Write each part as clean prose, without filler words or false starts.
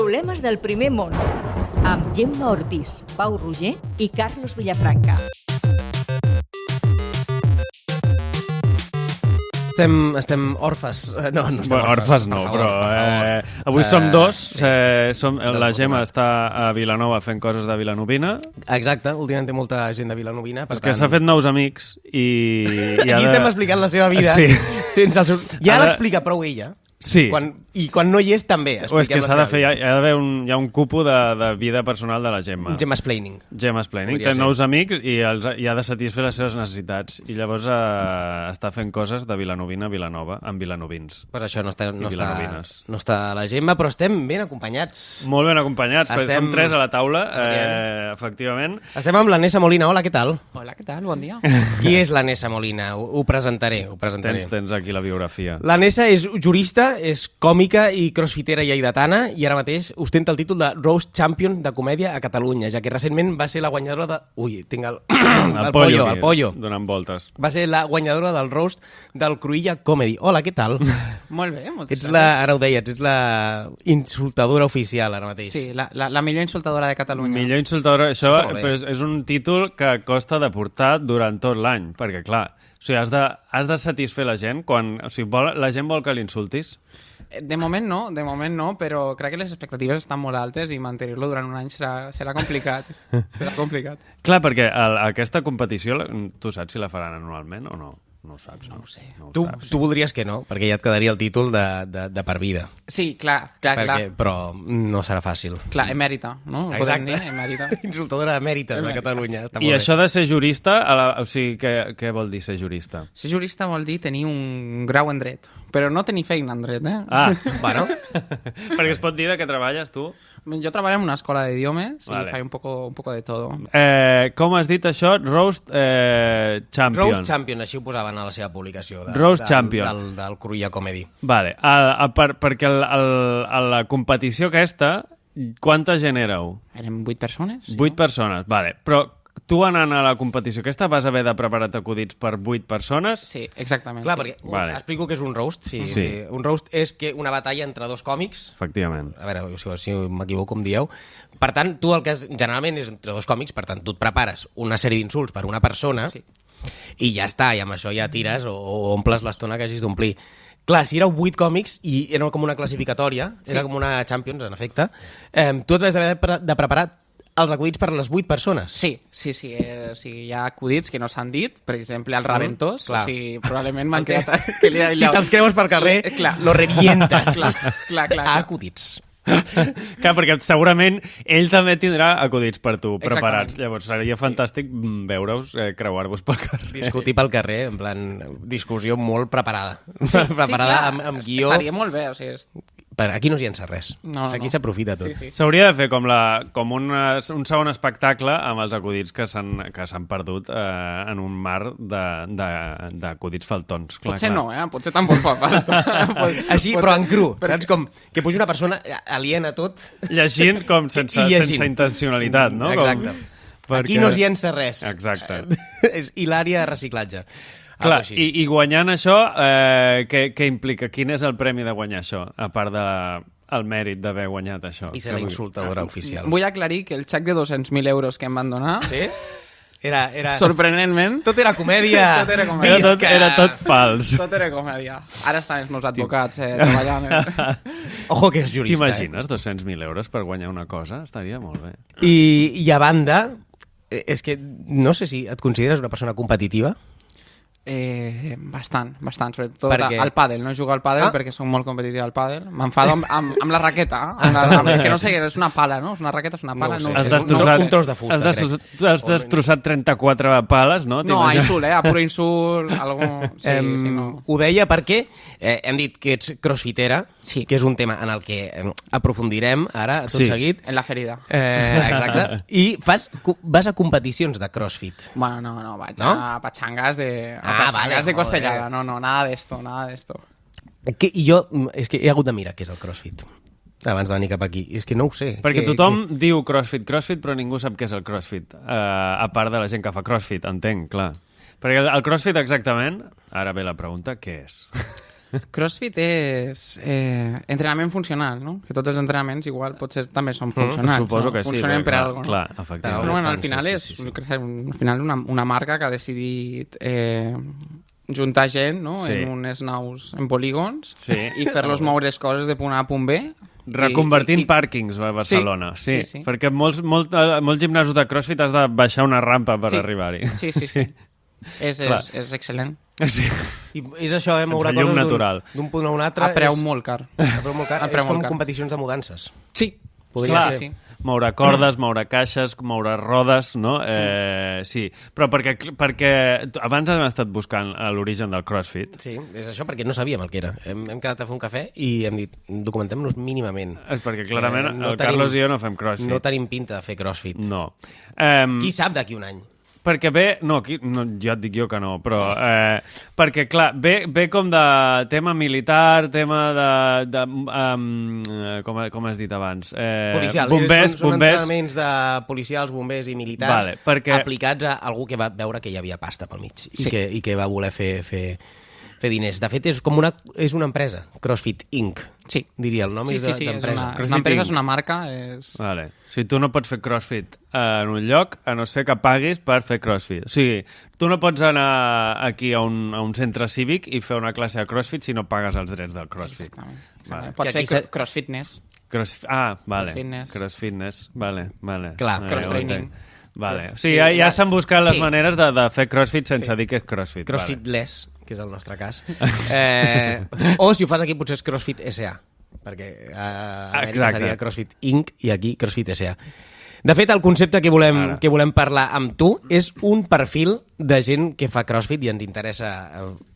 Problemes del primer món, amb Gemma Ortiz, Pau Roger i Carlos Villafranca. Estem orfes. No estem orfes no, però avui som dos. La Gemma està a Vilanova fent coses de vilanovina. Exacte, últimament té molta gent de vilanovina. És que s'ha fet nous amics i... Aquí estem explicant la seva vida. Sí. Ja l'explica prou ella. Sí. I quan no hi és, també. O és que s'ha de fer, hi ha d'haver un cupo de vida personal de la Gemma. Gemma's-plaining. Té nous amics i ha de satisfer les seves necessitats. I llavors està fent coses de vilanovina a Vilanova, amb vilanovins. Pues això no està a la Gemma, però estem ben acompanyats. Molt ben acompanyats, perquè som tres a la taula, efectivament. Estem amb la Nessa Molina. Hola, què tal? Hola, què tal? Bon dia. Qui és la Nessa Molina? Ho presentaré. Tens aquí la biografia. La Nessa és jurista, és còmica i crossfitera lleidatana i ara mateix ostenta el títol de Roast Champion de comèdia a Catalunya, ja que recentment va ser la guanyadora de... Ui, tinc el pollo. Donant voltes. Va ser la guanyadora del roast del Cruïlla Comedy. Hola, què tal? Molt bé, moltes gràcies. Ara ho deies, ets la insultadora oficial ara mateix. Sí, la millor insultadora de Catalunya. Millor insultadora, això és un títol que costa de portar durant tot l'any, perquè clar, o sigui, has de satisfer la gent quan... O sigui, la gent vol que l'insultis? De moment no, però crec que les expectatives estan molt altes i mantenir-lo durant un any serà complicat. Serà complicat. Clar, perquè aquesta competició, tu saps si la faran anualment o no? No ho saps, no? No ho sé. Tu voldries que no, perquè ja et quedaria el títol de per vida. Sí, clar. Però no serà fàcil. Clar, emèrita, no? Exacte. Podem dir, emèrita. Insultadora emèrita de Catalunya. I això de ser jurista, o sigui, què vol dir ser jurista? Ser jurista vol dir tenir un grau en dret, però no tenir feina en dret, eh? Ah, bueno. Perquè es pot dir de què treballes, tu? Jo treballo en una escola d'idiomes i faig un poco de todo. Com has dit això? Roast Champion. Roast Champion, així ho posaven a la seva publicació. Roast Champion. Del Cruïlla Comedy. Vale. Perquè a la competició aquesta, quanta gent éreu? Érem 8 persones. 8 persones, vale. Però tu anant a la competició aquesta vas haver de preparar acudits per 8 persones? Sí, exactament. Clar, perquè explico què és un roast. Sí. Un roast és una batalla entre dos còmics. Efectivament. A veure, si m'equivoco em dieu. Per tant, tu el que generalment és entre dos còmics, per tant, tu et prepares una sèrie d'insults per una persona i ja està, i amb això ja tires o omples l'estona que hagis d'omplir. Clar, si éreu 8 còmics i era com una classificatòria, era com una Champions, en efecte, tu et vas d'haver de preparar els acudits per les 8 persones. Sí. O sigui, hi ha acudits que no s'han dit, per exemple, el Raventós, o sigui, probablement m'han quedat... Si te'ls creus per carrer, lo revientes. Clar. Acudits. Clar, perquè segurament ell també tindrà acudits per tu preparats. Llavors seria fantàstic veure-us, creuar-vos pel carrer. Discutir pel carrer, en plan, discussió molt preparada. Preparada amb guió. Estaria molt bé, o sigui... Aquí no s'hi ença res. Aquí s'aprofita tot. S'hauria de fer com un segon espectacle amb els acudits que s'han perdut en un mar d'acudits faltons. Potser no, potser tampoc fa falta. Així, però en cru. Saps com que pugi una persona aliena a tot. Llegint com sense intencionalitat, no? Exacte. Aquí no s'hi ença res. Exacte. És hilària de reciclatge. Clar, i guanyant això, què implica? Quin és el premi de guanyar això, a part del mèrit d'haver guanyat això? I ser la insultadora oficial. Vull aclarir que el xec de 200.000 euros que em van donar... Sí? Era... Sorprenentment... Tot era comèdia! Era tot fals. Tot era comèdia. Ara estan els meus advocats treballant. Ojo que és jurista. T'imagines 200.000 euros per guanyar una cosa? Estaria molt bé. I a banda, és que no sé si et consideres una persona competitiva? Bastant, sobretot al pàdel, no jugo al pàdel perquè soc molt competitiu al pàdel, m'enfado amb la raqueta, que no sé, és una pala, no? És una raqueta, és una pala, no sé. Un tros de fusta, has destrossat 34 pales, no? No, a insult, a puro insult, ho deia perquè hem dit que ets crossfitera, que és un tema en el que aprofundirem ara, tot seguit. En la ferida. Exacte. I vas a competicions de crossfit. Bueno, no, vaig a patxangas de costellada, no, nada de esto. I jo, és que he hagut de mirar què és el crossfit abans de venir cap aquí, és que no ho sé. Perquè tothom diu crossfit, però ningú sap què és el crossfit, a part de la gent que fa crossfit, entenc, clar. Perquè el crossfit exactament, ara ve la pregunta, què és? CrossFit és entrenament funcional, no? Que tots els entrenaments igual potser també són funcionals. Suposo que sí. Funcionen per alguna cosa. Clar, efectivament. Però bueno, al final és al final una marca que ha decidit juntar gent, no? En unes naus en polígons i fer-los moure les coses de punt A a punt B. Reconvertint pàrquings a Barcelona. Sí. Perquè molts gimnasos de CrossFit has de baixar una rampa per arribar-hi. Sí. És excel·lent. Sí. I és això, moure coses d'un punt a un altre. A preu molt car. És com competicions de mudances. Sí. Podria ser. Moure cordes, moure caixes, moure rodes, no? Sí, però perquè abans hem estat buscant l'origen del CrossFit. Sí, és això, perquè no sabíem el que era. Hem quedat a fer un cafè i hem dit, documentem-nos mínimament. És perquè clarament el Carlos i jo no fem CrossFit. No tenim pinta de fer CrossFit. No. Qui sap d'aquí un any? Perquè ja et dic jo que no, però perquè, clar, ve com de tema militar, tema de com has dit abans? Policial. Bombers. Són entrenaments de policials, bombers i militars aplicats a algú que va veure que hi havia pasta pel mig i que va voler fer diners. De fet, és una empresa, CrossFit Inc. Sí. Diria el nom d'empresa. És una empresa, és una marca. Vale. O sigui, tu no pots fer CrossFit en un lloc, a no ser que paguis per fer CrossFit. O sigui, tu no pots anar aquí a un centre cívic i fer una classe de CrossFit si no pagues els drets del CrossFit. Exactament. Vale. Pots fer CrossFitness. CrossFitness. Vale. Clar, cross-training. Vale. O sigui, ja s'han buscat les maneres de fer CrossFit sense dir que és CrossFit. CrossFit-less, que és el nostre cas. O si ho fas aquí potser és CrossFit SA, perquè a Amèrica seria CrossFit Inc. i aquí CrossFit SA. De fet, el concepte que volem parlar amb tu és un perfil de gent que fa CrossFit i ens interessa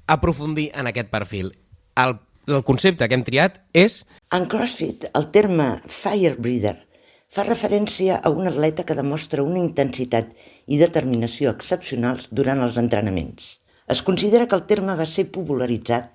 aprofundir en aquest perfil. El concepte que hem triat és... En CrossFit, el terme Fire Breather fa referència a un atleta que demostra una intensitat i determinació excepcionals durant els entrenaments. Es considera que el terme va ser popularitzat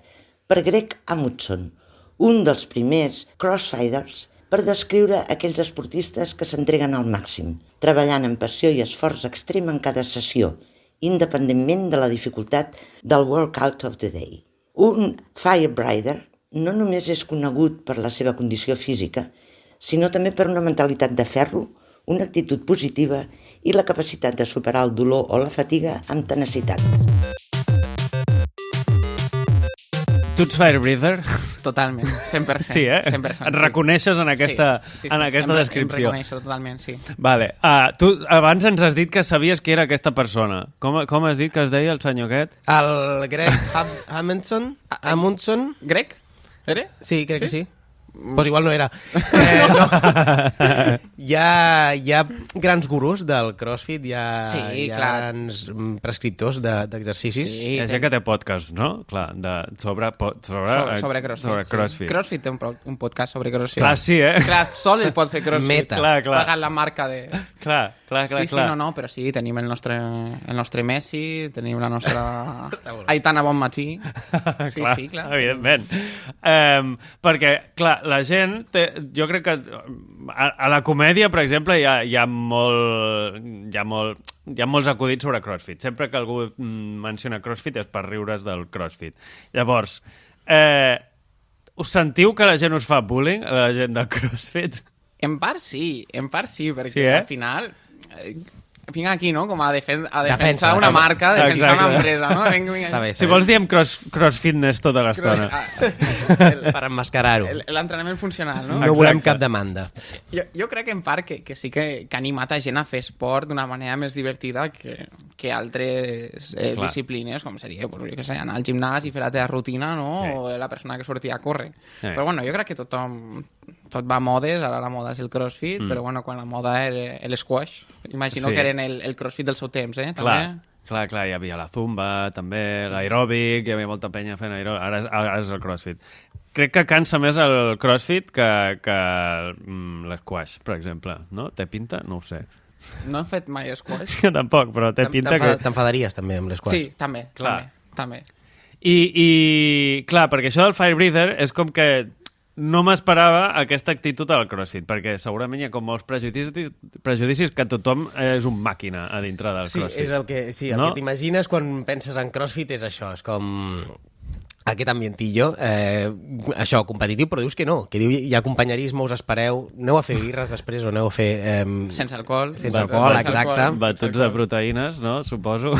per Greg Amundsen, un dels primers crossfighters, per descriure aquells esportistes que s'entreguen al màxim, treballant amb passió i esforç extrem en cada sessió, independentment de la dificultat del workout of the day. Un firebreather no només és conegut per la seva condició física, sinó també per una mentalitat de ferro, una actitud positiva i la capacitat de superar el dolor o la fatiga amb tenacitat. Tu ets firebreather? Totalment, 100%. Sí, 100%, et reconeixes en aquesta descripció. Em reconeixo totalment, sí. Vale. Tu abans ens has dit que sabies qui era aquesta persona. Com has dit que es deia el senyor aquest? El Greg Amundsen. Greg? Era? Sí, crec que sí. Pues igual no era. Hi ha grans gurus del CrossFit, hi ha grans prescriptors d'exercicis. Sí, és que té podcast, no? Clar, sobre CrossFit. CrossFit té un podcast sobre CrossFit. Clar, sí, Clar, sol ell pot fer CrossFit. Meta. Pagant la marca de... Clar. Sí, no, però sí, tenim el nostre Messi, tenim la nostra Aitana Bonmatí. Sí, clar. Evidentment. Perquè, clar, la gent jo crec que a la comèdia, per exemple, hi ha molts acudits sobre CrossFit. Sempre que algú menciona CrossFit és per riure's del CrossFit. Llavors, us sentiu que la gent us fa bullying, la gent del CrossFit? En part sí, perquè al final... Vinc aquí, no?, com a defensar una marca, defensar una empresa, no? Vinga. Si vols diem crossfitness tota l'estona. Per emmascarar-ho. L'entrenament funcional, no? No volem cap demanda. Jo crec en part que sí que ha animat a gent a fer esport d'una manera més divertida que altres disciplines, com seria, jo què sé, anar al gimnàs i fer la teva rutina, no? O la persona que sortia a córrer. Però bueno, jo crec que tot va a modes, ara la moda és el CrossFit, però bueno, quan la moda era l'esquash, imagino que eren el CrossFit del seu temps, Clar, hi havia la zumba, també l'aeròbic, hi havia molta penya fent aeròbic, ara és el CrossFit. Crec que cansa més el CrossFit que l'esquash, per exemple, no? Té pinta? No ho sé. No he fet mai squash. Jo tampoc, però té pinta que... T'enfadaries també amb l'esquash. Sí, també. I clar, perquè això del firebreather és com que no m'esperava aquesta actitud al CrossFit, perquè segurament hi ha com molts prejudicis que tothom és un màquina a dintre del CrossFit. És el que t'imagines quan penses en CrossFit és això, és com aquest ambientillo, això, competitiu, però dius que no, que diu hi ha companyerisme, us espereu, aneu a fer birres després o aneu a fer... Sense alcohol. Sense alcohol, exacte. Batuts de proteïnes, no? Suposo.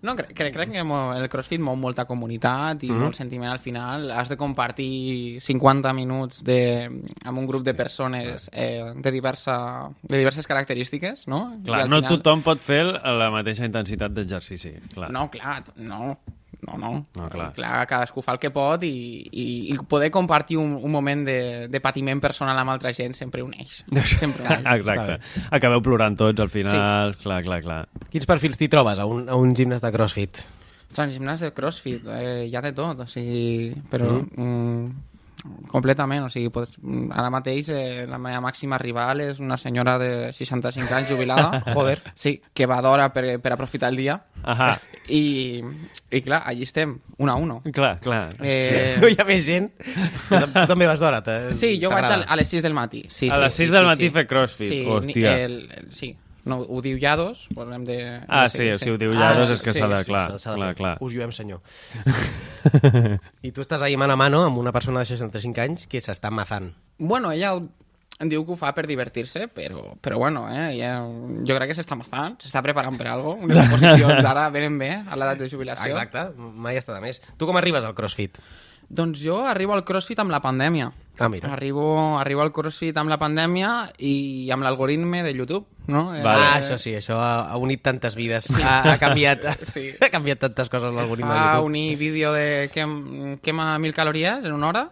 No, crec que el CrossFit mou molta comunitat i molt sentiment al final. Has de compartir 50 minuts amb un grup de persones de diverses característiques, no? Clar, no tothom pot fer la mateixa intensitat d'exercici. Clar. No, clar, no, clar. Cadascú fa el que pot i poder compartir un moment de patiment personal amb altra gent sempre uneix. Sempre uneix. Exacte. Acabeu plorant tots al final. Sí. Clar. Quins perfils t'hi trobes a un gimnàs de CrossFit? Ostres, gimnàs de CrossFit, hi ha de tot, o sigui, però completament, o sigui, ara mateix la meva màxima rival és una senyora de 65 anys jubilada, joder, sí, que va d'hora per aprofitar el dia. Ahà. I clar, allí estem, 1 a 1. Clar. No hi ha més gent? Tu també vas d'hora? Sí, jo vaig a les 6 del matí. Sí, a les 6 del matí fer CrossFit? Sí, hòstia. Sí. No, ho diu Llados, parlem de... Sí, si ho diu Llados és que s'ha de... Clar. Us lluem, senyor. I tu estàs ahí mano a mano amb una persona de 65 anys que s'està mazant. Bueno, ella em diu que ho fa per divertir-se, però bueno, jo crec que s'està mazant, s'està preparant per alguna cosa. Unes oposicions ara venen bé a l'edat de jubilació. Exacte, mai està de més. Tu com arribes al CrossFit? Doncs jo arribo al CrossFit amb la pandèmia. Ah, mira. Arribo al CrossFit amb la pandèmia i amb l'algoritme de YouTube, no? Vale. Això sí, això ha unit tantes vides, ha canviat, ha canviat tantes coses l'algoritme de YouTube. Unir vídeo de quema 1.000 calories en una hora,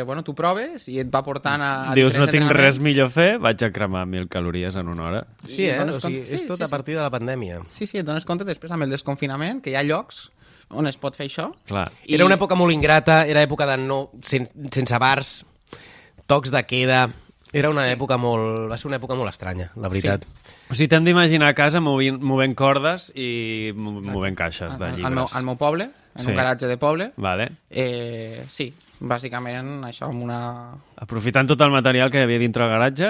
bueno, tu proves i et va portant a dius, no tinc res millor fer, vaig a cremar 1.000 calories en una hora. Sí, o sigui, és tot a partir de la pandèmia. Sí, et dones compte després amb el desconfinament que hi ha llocs on es pot fer això. Clar. Era una època molt ingrata, era època de sense bars, tocs de queda... Era una època va ser una època molt estranya, la veritat. Sí. O sigui, t'hem d'imaginar a casa movent cordes i movent caixes de llibres. Al meu poble, en un garatge de poble. Vale. Sí, bàsicament això amb una... Aprofitant tot el material que hi havia dintre el garatge,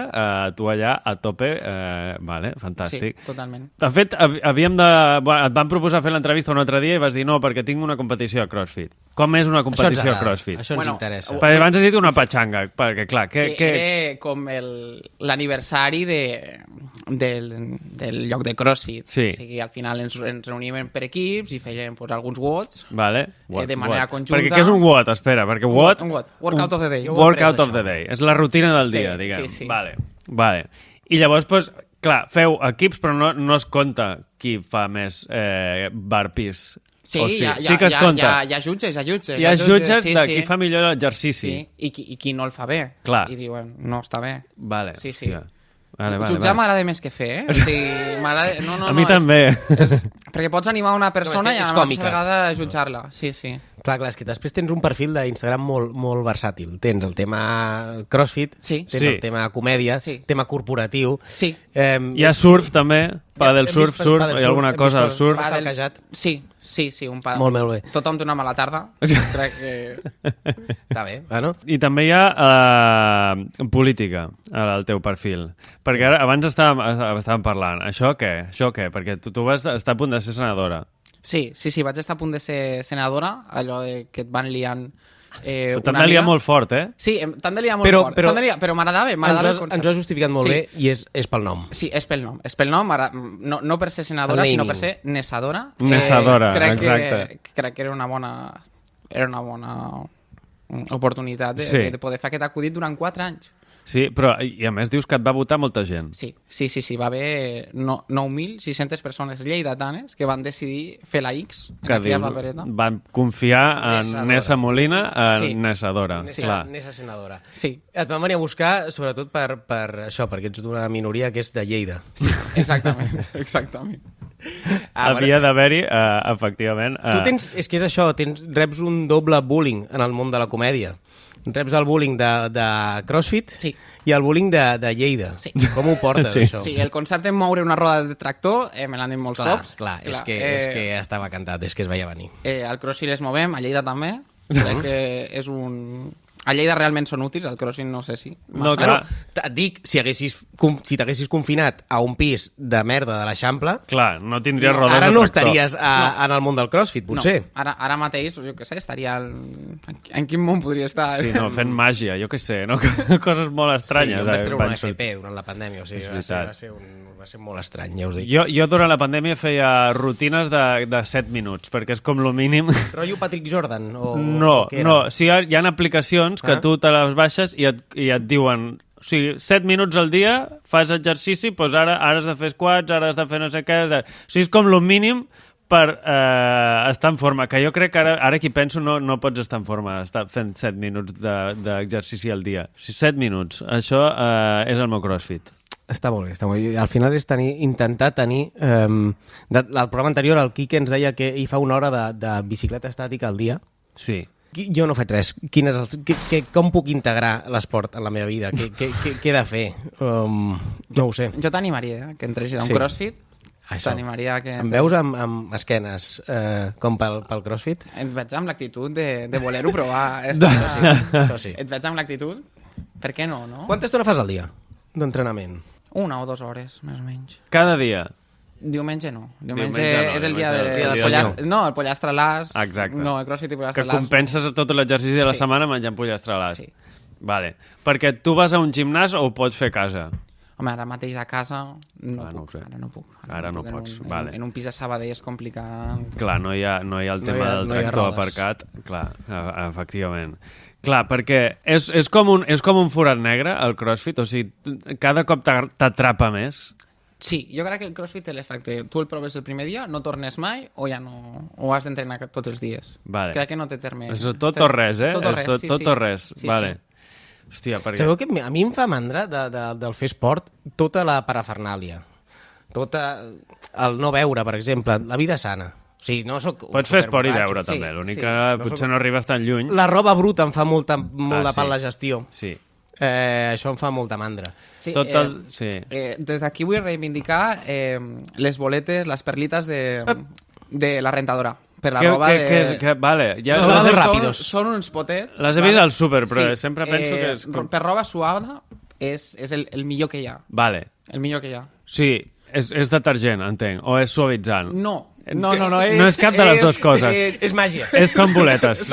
tu allà a tope, vale, fantàstic. Sí, totalment. De fet, et van proposar fer l'entrevista un altre dia i vas dir no, perquè tinc una competició a CrossFit. Com és una competició a CrossFit? Això ens interessa. Perquè abans has dit una patxanga, perquè clar... Era com l'aniversari del lloc de CrossFit. Sí. O sigui, al final ens reuníem per equips i fèiem alguns WODs de manera conjunta. Perquè què és un WOD? Espera, perquè WOD... Un WOD. Workout of the day. Workout of the day. És la rutina del dia, diguem. Sí. Vale. I llavors, doncs, clar, feu equips, però no es compta qui fa més burpees. Sí, sí que es compta. Hi ha jutges. Hi ha jutges de qui fa millor l'exercici. Sí, i qui no el fa bé. Clar. I diuen, no està bé. Vale. Sí. Vale, jutjar m'agrada més que fer, O sigui, a mi també. Perquè pots animar una persona i a la mateixa vegada jutjar-la. Sí. Clar, és que després tens un perfil d'Instagram molt versàtil. Tens el tema CrossFit, tens el tema comèdia, tema corporatiu... Sí. Hi ha surf, també. Padel surf, hi ha alguna cosa al surf. Sí, un padel. Molt bé. Tothom té una mala tarda. Crec que... Està bé, bueno. I també hi ha política al teu perfil. Perquè ara, abans estàvem parlant. Això què? Perquè tu vas estar a punt de ser senadora. Sí, vaig estar a punt de ser senadora, allò que et van liant t'han de liar molt fort, eh? Sí, t'han de liar molt fort. Però m'agradava el concepte. Ens ho has justificat molt bé i és pel nom. Sí, és pel nom. És pel nom, no per ser senadora, sinó per ser nesadora. Nesadora, exacte. Crec que era una bona oportunitat de poder fer aquest acudit durant 4 anys. Sí, però i a més dius que et va votar molta gent. Sí, va haver 9.600 persones lleidatanes que van decidir fer la X en aquella papereta. Van confiar en Nessa Molina, en Nesadora. Nessa senadora. Sí. Et van venir a buscar sobretot per això, perquè ets d'una minoria que és de Lleida. Sí, exactament. Havia d'haver-hi, efectivament... Tu tens, és que és això, reps un doble bullying en el món de la comèdia. Reps el bullying de CrossFit i el bullying de Lleida. Sí. Com ho portes, això? Sí, el concepte de moure una roda de tractor me l'han dit molts cops. Clar, és que estava cantat, és que es veia venir. Al CrossFit es movem, a Lleida també. Crec que és A Lleida realment són útils, el crossfit no sé si. No, clar. Et dic, si t'haguessis confinat a un pis de merda de l'Eixample, Clar, no tindries rodes ara de no tractor. estaries en el món del crossfit, potser. No, ara mateix, jo què sé, estaria... En quin món podria estar? Sí, no, fent màgia, jo què sé, no? Coses molt Sí, estranyes. jo em vaig treure una penso. FP durant la pandèmia, o sigui, És va veritat. ser molt estrany, ja us dic. Jo durant la pandèmia feia rutines de 7 minuts, perquè és com lo mínim... Rotllo Patrick Jordan? No, o què era? no, sí, hi ha aplicacions que tu te les baixes i et diuen, o sigui, 7 minuts al dia fas exercici, doncs ara has de fer squats, ara has de fer no sé què... O sigui, és com lo mínim per estar en forma, que jo crec que ara que hi penso no pots estar en forma, estar fent 7 minuts d'exercici al dia. O sigui, 7 minuts, això és el meu crossfit. Està molt bé, està molt bé. Al final és intentar tenir... el programa anterior, el Quique ens deia que hi fa una hora de bicicleta estàtica al dia. Sí. Jo no faig res. Com puc integrar l'esport en la meva vida? Què he de fer? No ho sé. Jo t'animaria, que entressis a un Sí. crossfit. Això. T'animaria que... Em veus amb esquenes com pel crossfit? Et veig amb l'actitud de voler-ho provar. Això sí. Et veig amb l'actitud. Per què no, no? Quanta estona fas al dia d'entrenament? 1 o 2 hores, més o menys. Cada dia. Diumenge no. Diumenge Diumenge no, és el dia diumenge del del pollastre. No, el pollastre a l'as. Exacte. No, el crossfit i Que pollastre a l'as. compenses tot l'exercici de la Sí. setmana menjant pollastre a l'as. Sí. Vale. Perquè tu vas a un gimnàs o ho pots fer a casa? Home, ara mateix a casa no Ah, no ho puc. sé. Ara no puc. Ara no pots, vale. En un pis a Sabadell és complicat. Clar, no hi ha el tema del no hi ha tractor rodes. aparcat. Clar, efectivament. Clar, perquè és com un forat negre, el crossfit, o sigui, cada cop t'atrapa més. Sí, jo crec que el crossfit té l'efecte. Tu el proves el primer dia, no tornes mai o ja no... O has d'entrenar tots els dies. Vale. Crec que no té terme. És tot o res, eh? Tot o És res, sí, tot sí. o res. Sí, Vale. sí. Hòstia, perquè... Sabeu que a mi em fa mandra del fer esport tota la parafernàlia. El no veure, per exemple, la vida sana. O sigui, no soc Pots fer esport i superborratxo. veure, sí, també. L'únic sí. que No potser soc- no arribes tan lluny. La roba bruta em fa molt de sí. pal la gestió. Sí. Això em fa molta mandra. Sí, Tot el... Sí. des d'aquí vull reivindicar les boletes, les perlites de la rentadora. Per la roba de... Vale, ja Són les lavabos he, ràpidos. Són uns potets. les he vist al súper, però sempre penso que és... Per roba suada és el millor que hi ha. Vale. El millor que hi ha. Sí, és detergent, entenc, o és suavitzant. No. És No, que no, no. no és cap de les dues coses. És màgia. Són boletes.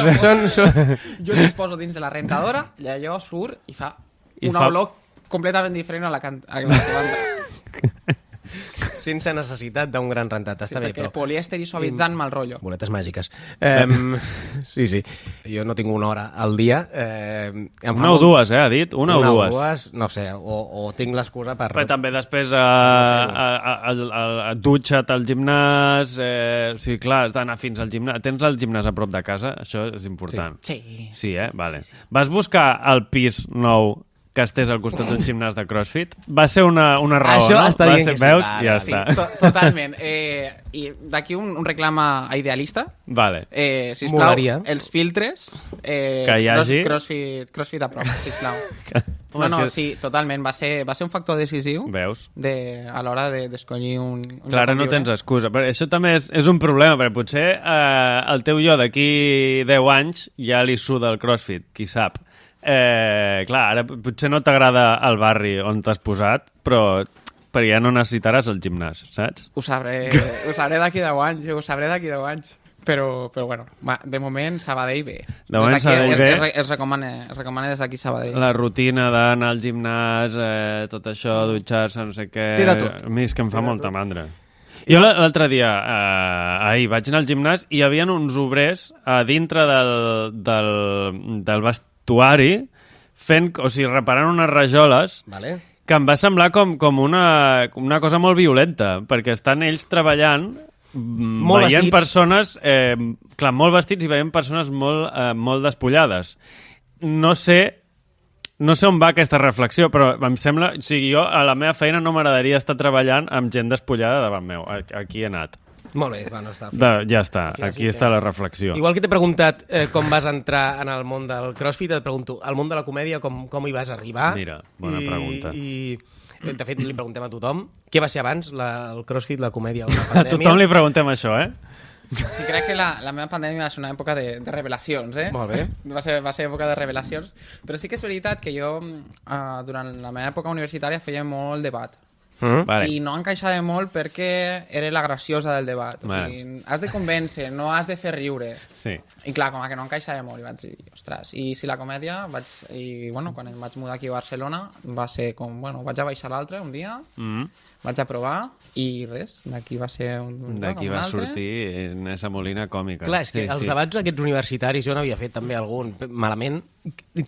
Jo les poso dins de la rentadora i allò surt i fa I una olor completament diferent a la banda. Sense necessitat d'un gran rentat. Sí, Està bé, perquè però... polièster i suavitzant mal rotllo. Boletes màgiques. Sí. Jo no tinc una hora al dia. Una o dues, ha dit? Una o dues. No sé, o tinc l'excusa per... Però també després dutxa't al gimnàs, o sigui, clar, has d'anar fins al gimnàs. Tens el gimnàs a prop de casa? Això és important. Sí. Sí, vale. Vas buscar el pis nou que estés al costat d'un gimnàs de CrossFit? Va ser una raó, Això no? està Va dient ser, que sí, veus? vale, Ja sí. està. Totalment. I d'aquí un reclam a Idealista. Vale. Sisplau, Molaria. els filtres... Que hi hagi. CrossFit a prop, sisplau. Home, No, és que- sí, totalment. Va ser un factor decisiu Veus? a l'hora d'escollir un Clar, ara lloc on no viure. tens excusa. Però això també és un problema, perquè potser el teu jo d'aquí 10 anys ja li suda el CrossFit, qui sap. Clar, ara potser no t'agrada el barri on t'has posat, però ja no necessitaràs el gimnàs, saps? Ho sabré d'aquí 10 anys, ho sabré d'aquí 10 anys. Però bueno, de moment Sabadell bé. De moment Des d'aquí Sabadell bé. Es recomana des d'aquí Sabadell. La rutina d'anar al gimnàs, tot això, dutxar-se, no sé què... Tira tot. A mi és que em fa molta mandra. Jo l'altre dia, ahir, vaig anar al gimnàs i hi havia uns obrers a dintre del vestuari o sigui, reparant unes rajoles Vale. que em va semblar com una cosa molt violenta, perquè estan ells treballant Molt veient vestits. persones, clar, molt vestits i veient persones molt despullades. No sé on va aquesta reflexió, però em sembla... O sigui, jo a la meva feina no m'agradaria estar treballant amb gent despullada davant meu. Aquí he anat. Molt bé, bueno, està. Ja està, Al final aquí sí està que- la reflexió. Igual que t'he preguntat com vas entrar en el món del CrossFit, et pregunto, al món de la comèdia, com hi vas arribar? Mira, bona pregunta. De fet, li preguntem a tothom què va ser abans, el CrossFit, la comèdia o la pandèmia? A tothom li preguntem això, eh? Sí, crec que la meva pandèmia va ser una època de revelacions, Molt bé. Va ser època de revelacions, però sí que és veritat que jo durant la meva època universitària feia molt debat. Vale. I no encaixava molt perquè era la graciosa del debat. O sigui, has de convèncer, no has de fer riure. Sí. I clar, com que no encaixava molt, i vaig dir, ostres, i si la comèdia, quan em vaig mudar aquí a Barcelona, va ser com, vaig a baixar l'altre un dia, vaig a provar, i res, d'aquí va ser D'aquí va sortir Nessa Molina còmica. Clar, és que els debats aquests universitaris, jo n'havia fet també algun malament,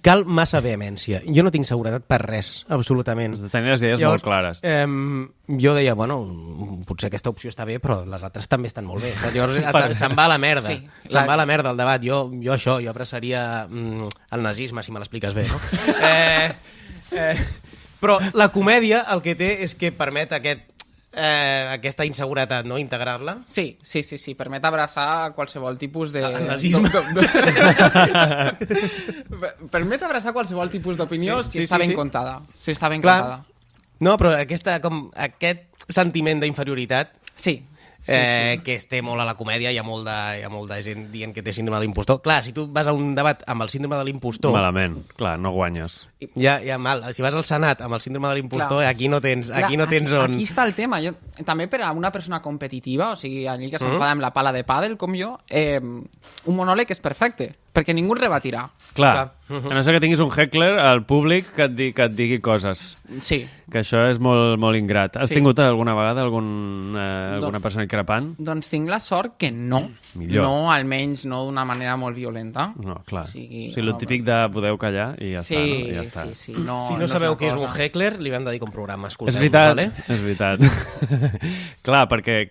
cal massa vehemència. Jo no tinc seguretat per res, absolutament. Tenir les idees molt clares. Jo deia, potser aquesta opció està bé, però les altres també estan molt bé. Llavors se'n va a la merda. Sí, se'n va a la merda el debat. Jo abraçaria el nazisme, si me l'expliques bé, no? Però la comèdia el que té és que permet aquesta inseguretat, no? Integrar-la. Sí, permet abraçar qualsevol tipus de... El nazisme. Permet abraçar qualsevol tipus d'opinió si està ben contada. Si està ben Clar. contada. No, però aquest sentiment d'inferioritat Sí. que es té molt a la comèdia, hi ha molt de gent dient que té síndrome de l'impostor. Clar, si tu vas a un debat amb el síndrome de l'impostor... Malament, clar, no guanyes. Ja mal. Si vas al Senat amb el síndrome de l'impostor, aquí no tens on... Aquí està el tema. També per a una persona competitiva, o sigui, allí que s'enfada amb la pala de pàdel, com jo, un monòleg és perfecte, perquè ningú et rebatirà. Clar. A no ser que tinguis un heckler al públic que et digui coses. Sí. Que això és molt, molt ingrat. Has tingut alguna vegada alguna persona increpant? Doncs tinc la sort que no. Millor. No, almenys no d'una manera molt violenta. No, clar. O sigui, el típic de podeu callar i ja està, no? I ja està. Sí. Si no sabeu què és un heckler, li vam dedicar un programa. És veritat, és veritat. Clar, perquè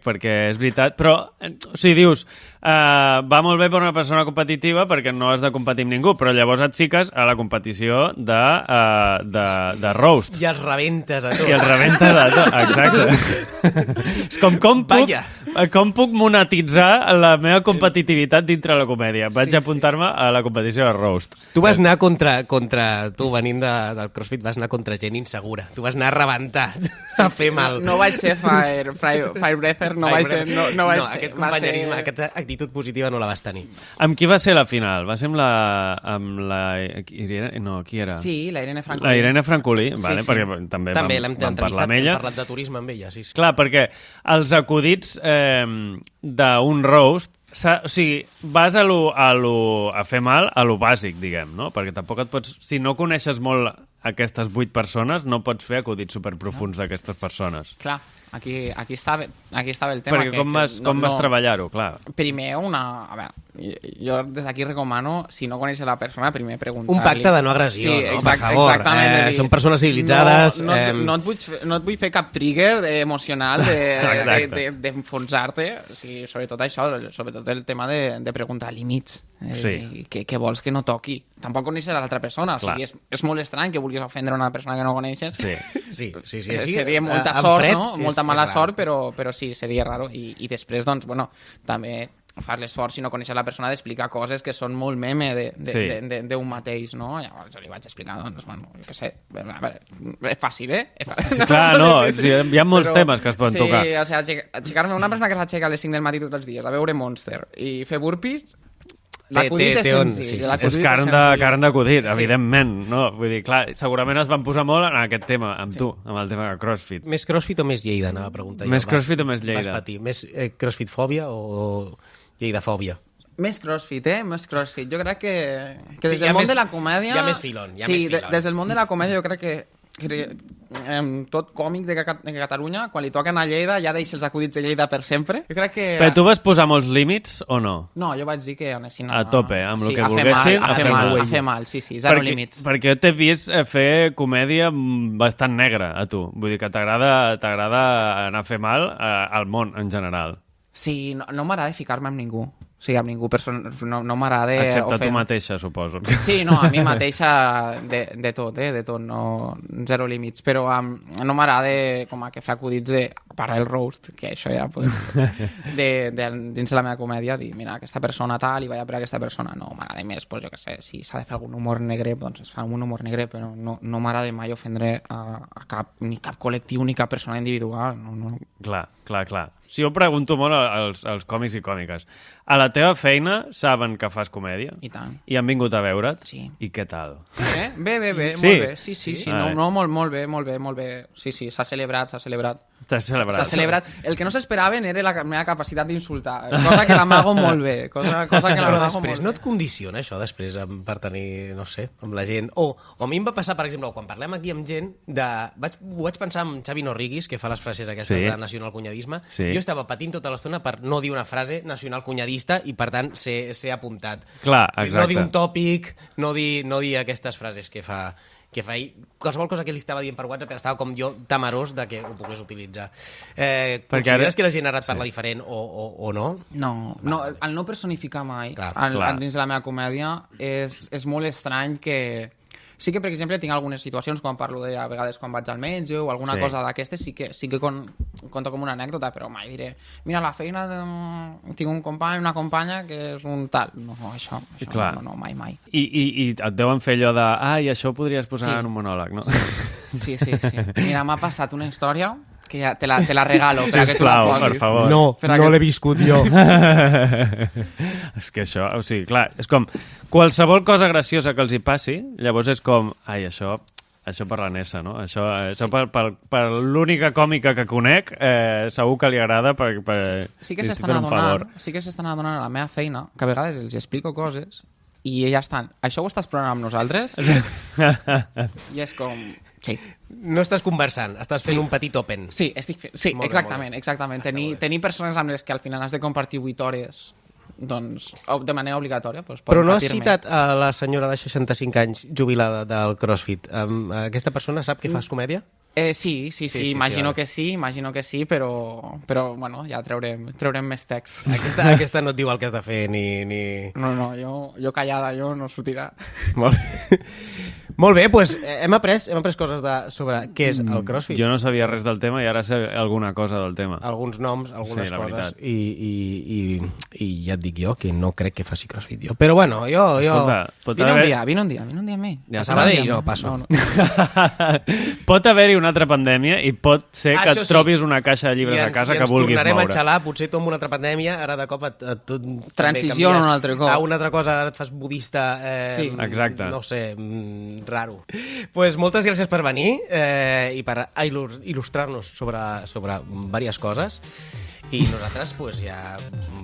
és veritat, però si dius va molt bé per una persona competitiva perquè no has de competir amb ningú, però llavors et fiques a la competició de roast. I els rebentes a tots. I els rebentes a tots, exacte. És com puc monetitzar la meva competitivitat dintre la comèdia? Vaig apuntar-me a la competició de roast. Tu vas anar tu venint del CrossFit, vas anar contra gent insegura. Tu vas anar rebentat a fer mal. No vaig ser firebreather, no vaig ser... No, aquest companyerisme, aquesta actitud positiva no la vas tenir. Amb qui va ser la final? Va ser amb la Irene... No, qui era? Sí, la Irene Francolí. La Irene Francolí, vale, sí. perquè també vam parlar amb ella. Hem parlat de turisme amb ella, sí. Clar, perquè els acudits d'un roast, o sigui, vas a fer mal a lo bàsic, diguem, no? Perquè tampoc et pots... Si no coneixes molt aquestes 8 persones, no pots fer acudits superprofuns d'aquestes persones. Clar. Aquí estava el tema. Perquè com vas treballar-ho, clar? Primer, a veure, jo des d'aquí recomano, si no coneixes la persona, primer preguntar-li. Un pacte de no agressió, sí, no? Per favor. Exactament. Són persones civilitzades. No et vull fer cap trigger emocional d'enfonsar-te. O sigui, sobretot això, sobretot el tema de preguntar límits. Sí. Què vols que no toqui? Tampoc coneixes l'altra persona. O sigui, és molt estrany que vulguis ofendre una persona que no coneixes. Sí. Seria molta sort, no? Molta mala sort, però sí, seria raro. I després, doncs, també fas l'esforç, si no coneixes la persona, d'explicar coses que són molt meme d'un mateix, no? Llavors li vaig explicar, doncs, jo què sé, a veure, és fàcil, Sí, clar, no, hi ha molts temes que es poden tocar. Sí, o sigui, aixecar-me una persona que s'aixeca a les 5 del matí tots els dies, a veure Monster i fer burpees, l'acudit és senzill. És carn d'acudit, evidentment, no? Vull dir, clar, segurament es van posar molt en aquest tema, amb tu, amb el tema de CrossFit. Més CrossFit o més Lleida, anava a preguntar. Més CrossFit o més Lleida? Vas patir, més CrossFit-fòbia o Lleida-fòbia? Més CrossFit, més CrossFit. Jo crec que des del món de la comèdia... Hi ha més filon, Sí, des del món de la comèdia jo crec que tot còmic de Catalunya, quan li toquen a Lleida, ja deixa els acudits de Lleida per sempre. Jo crec que... Però tu vas posar molts límits o no? No, jo vaig dir que anessin a tope, amb el que volguessin. A fer mal, sí, zero límits. Perquè jo t'he vist fer comèdia bastant negra, a tu. Vull dir que t'agrada anar a fer mal al món, en general. Sí, no m'agrada ficar-me amb ningú. O sigui, amb ningú, no m'agrada... Excepte tu mateixa, suposo. Sí, no, a mi mateixa de tot, no, zero límits, però no m'agrada com a que fer acudits a part del roast, que això ja podem... dins de la meva comèdia, dir, mira, aquesta persona tal, i vaig a per aquesta persona. No, m'agrada més, doncs, jo què sé, si s'ha de fer algun humor negre, doncs es fa un humor negre, però no m'agrada mai ofendre ni cap col·lectiu ni cap persona individual. No. Clar. Si jo pregunto molt als còmics i còmiques, a la teva feina saben que fas comèdia? I tant. I han vingut a veure't? Sí. I què tal? Bé, Sí? molt bé. Sí. No, molt bé. Sí, s'ha celebrat. T'has celebrat? S'ha celebrat. El que no s'esperaven era la meva capacitat d'insultar, cosa que l'amago molt bé. Cosa que Però l'amago després molt no bé. et condiciona això, després, per tenir, no sé, amb la gent... O a mi em va passar, per exemple, quan parlem aquí amb gent, ho vaig pensar amb Xavi Norriguis, que fa les frases aquestes Sí. de nacionalcunyadisme. Sí. Jo estava patint tota l'estona per no dir una frase nacionalcunyadista i, per tant, ser apuntat. Clar, O sigui, exacte. no dir un tòpic, no dir aquestes frases que fa ell. Qualsevol cosa que li estava dient per WhatsApp estava com jo temerós de que ho pogués utilitzar. Consideres que la gent ara et parla diferent o no? No, el no personificar mai Clar. dins de la meva comèdia és molt estrany que... Sí que, per exemple, tinc algunes situacions quan parlo a vegades quan vaig al metge o alguna cosa d'aquestes, sí que conto com una anècdota, però mai diré mira, a la feina tinc un company, una companya que és un tal. No, això Clar. no, mai. I et deuen fer allò de i això ho podries posar Sí. en un monòleg, no? Sí. Mira, m'ha passat una història que ja te la regalo per a que tu la Sisplau, posis. per favor. No l'he viscut jo. És que això, o sigui, clar, és com qualsevol cosa graciosa que els hi passi, llavors és com, això per la Nessa, no? Això per l'única còmica que conec, segur que li agrada Sí que si s'estan fer un favor. adonant a la meva feina, que a vegades els explico coses i elles estan, això ho estàs provant amb nosaltres? I és com... Sí. No estàs conversant, estàs fent un petit open. Sí, estic fent... Sí, Molt bé, exactament. Tenir persones amb les que al final has de compartir 8 hores, doncs, de manera obligatòria, doncs, Però no has patir-me. citat a la senyora de 65 anys jubilada del CrossFit. Aquesta persona sap que fas comèdia? Sí, imagino que sí, però bueno, ja traurem més text. Aquesta no et diu el que has de fer ni... No, jo callada, no sortirà. Molt bé. Molt bé, doncs hem après coses sobre què és el CrossFit. Jo no sabia res del tema i ara sé alguna cosa del tema. Alguns noms, algunes Sí, la coses. veritat. I ja et dic jo que no crec que faci CrossFit jo. Però bueno, jo... Escolta, pot Vine haver... un dia amb mi. A Sabadell no, passo. No. Pot haver-hi una altra pandèmia i pot ser que Això et sí. trobis una caixa de llibres a casa que vulguis tornarem moure. a xalar, potser tu amb una altra pandèmia, ara de cop tot Transició un altre cop. a una altra cosa, ara et fas budista, Sí. Exacte. no sé, raro. Pues moltes gràcies per venir i per il·lustrar-nos sobre diverses coses. I nosaltres, pues, ja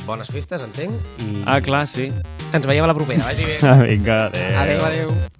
bones festes, entenc. I Clar, sí. ens veiem a la propera. Vagi bé. Vinga, adéu. Adéu.